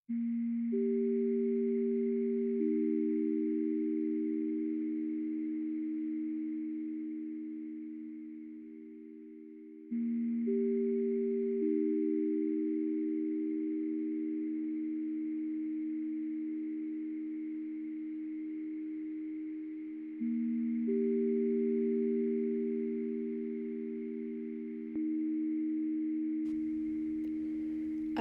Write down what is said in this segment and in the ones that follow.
I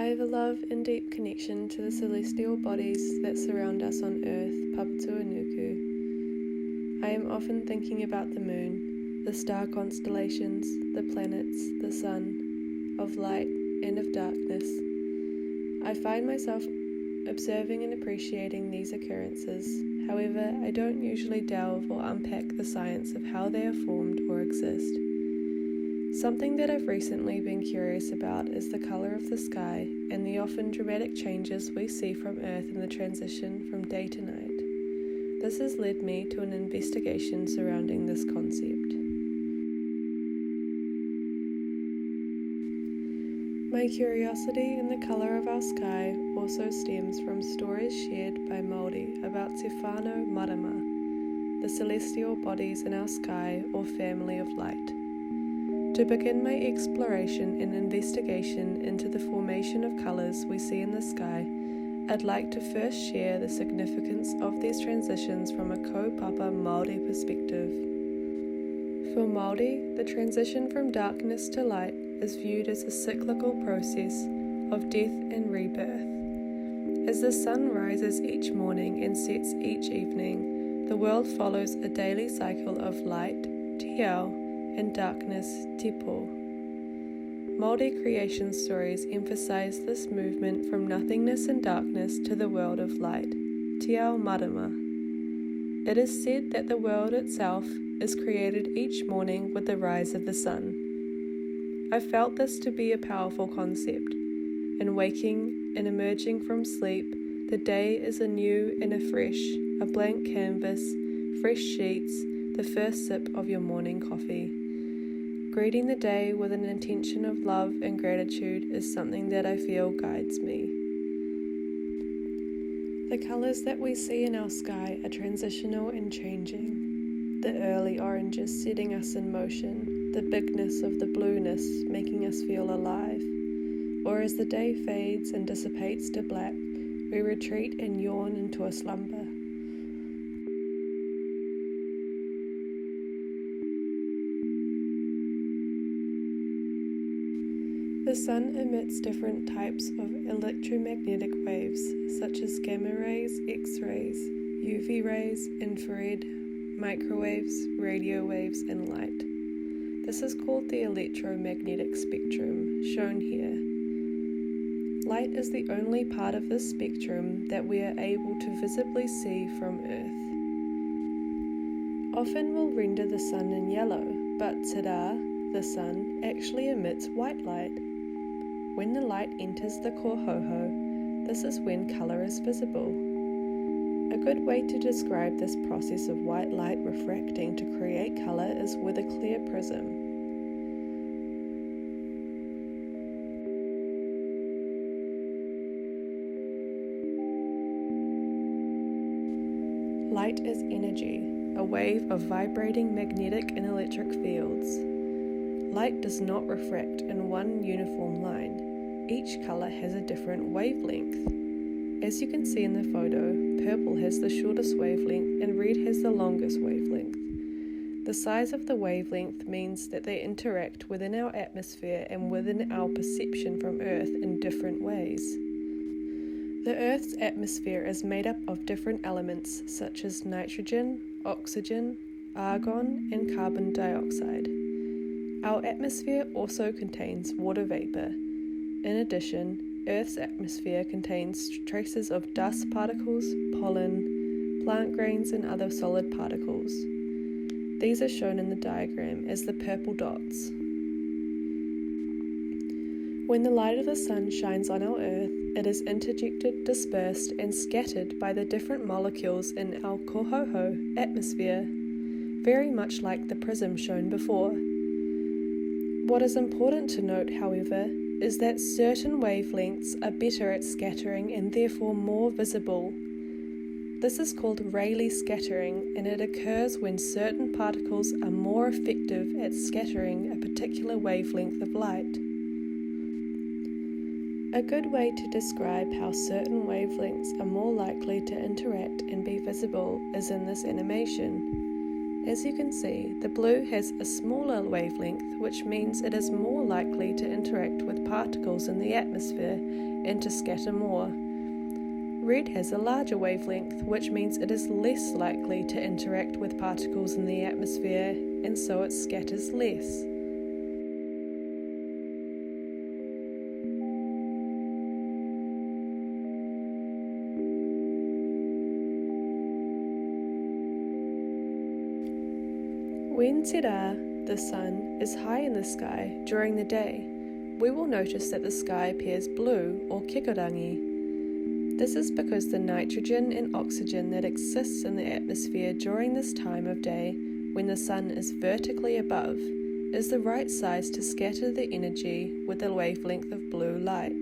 have a love and deep connection to the celestial bodies that surround us on Earth, Papatūānuku. I am often thinking about the moon, the star constellations, the planets, the sun, of light and of darkness. I find myself observing and appreciating these occurrences. However, I don't usually delve or unpack the science of how they are formed or exist. Something that I've recently been curious about is the colour of the sky and the often dramatic changes we see from Earth in the transition from day to night. This has led me to an investigation surrounding this concept. My curiosity in the colour of our sky also stems from stories shared by Māori about Te Whānau Marama, the celestial bodies in our sky or family of light. To begin my exploration and investigation into the formation of colours we see in the sky, I'd like to first share the significance of these transitions from a kaupapa Māori perspective. For Māori, the transition from darkness to light is viewed as a cyclical process of death and rebirth. As the sun rises each morning and sets each evening, the world follows a daily cycle of light, te ao, and darkness, te po. Māori creation stories emphasize this movement from nothingness and darkness to the world of light, te ao marama. It is said that the world itself is created each morning with the rise of the sun. I felt this to be a powerful concept. In waking and emerging from sleep, the day is anew and afresh, a blank canvas, fresh sheets, the first sip of your morning coffee. Greeting the day with an intention of love and gratitude is something that I feel guides me. The colours that we see in our sky are transitional and changing. The early oranges setting us in motion, the bigness of the blueness making us feel alive. Or as the day fades and dissipates to black, we retreat and yawn into a slumber. The sun emits different types of electromagnetic waves, such as gamma rays, X-rays, UV rays, infrared, microwaves, radio waves, and light. This is called the electromagnetic spectrum, shown here. Light is the only part of this spectrum that we are able to visibly see from Earth. Often we'll render the sun in yellow, but Tara, the sun, actually emits white light. When the light enters the kōhauhau, this is when colour is visible. A good way to describe this process of white light refracting to create colour is with a clear prism. Light is energy, a wave of vibrating magnetic and electric fields. Light does not refract in one uniform line. Each colour has a different wavelength. As you can see in the photo, purple has the shortest wavelength and red has the longest wavelength. The size of the wavelength means that they interact within our atmosphere and within our perception from Earth in different ways. The Earth's atmosphere is made up of different elements such as nitrogen, oxygen, argon, and carbon dioxide. Our atmosphere also contains water vapour. In addition, Earth's atmosphere contains traces of dust particles, pollen, plant grains, and other solid particles. These are shown in the diagram as the purple dots. When the light of the sun shines on our Earth, it is interjected, dispersed, and scattered by the different molecules in our kōhauhau atmosphere, very much like the prism shown before. What is important to note, however, is that certain wavelengths are better at scattering and therefore more visible. This is called Rayleigh scattering, and it occurs when certain particles are more effective at scattering a particular wavelength of light. A good way to describe how certain wavelengths are more likely to interact and be visible is in this animation. As you can see, the blue has a smaller wavelength, which means it is more likely to interact with particles in the atmosphere and to scatter more. Red has a larger wavelength, which means it is less likely to interact with particles in the atmosphere, and so it scatters less. When Te Rā, the sun, is high in the sky during the day, we will notice that the sky appears blue or kikorangi. This is because the nitrogen and oxygen that exists in the atmosphere during this time of day, when the sun is vertically above, is the right size to scatter the energy with a wavelength of blue light.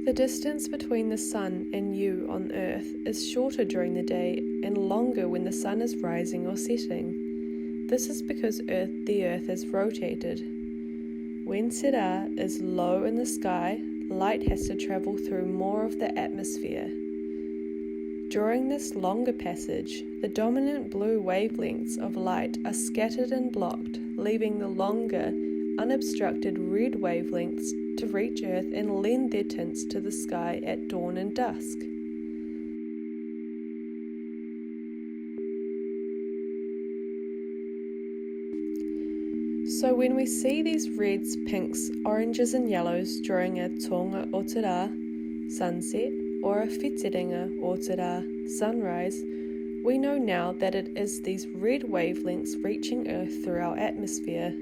The distance between the sun and you on Earth is shorter during the day and longer when the sun is rising or setting. This is because the Earth is rotated. When Te Rā is low in the sky, light has to travel through more of the atmosphere. During this longer passage, the dominant blue wavelengths of light are scattered and blocked, leaving the longer, unobstructed red wavelengths to reach Earth and lend their tints to the sky at dawn and dusk. So when we see these reds, pinks, oranges and yellows during a tonga o te rā, sunset, or a whitiringa o te rā, sunrise, we know now that it is these red wavelengths reaching Earth through our atmosphere.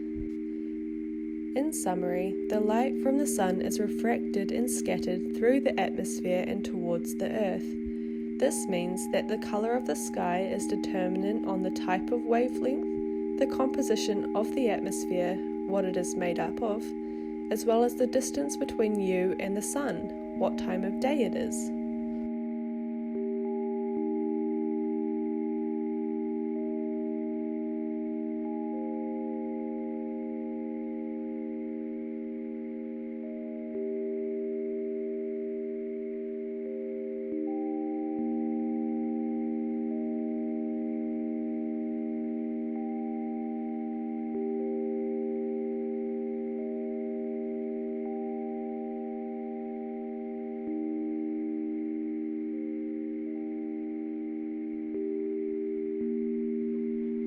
In summary, the light from the sun is refracted and scattered through the atmosphere and towards the Earth. This means that the colour of the sky is determinant on the type of wavelength, the composition of the atmosphere, what it is made up of, as well as the distance between you and the sun, what time of day it is.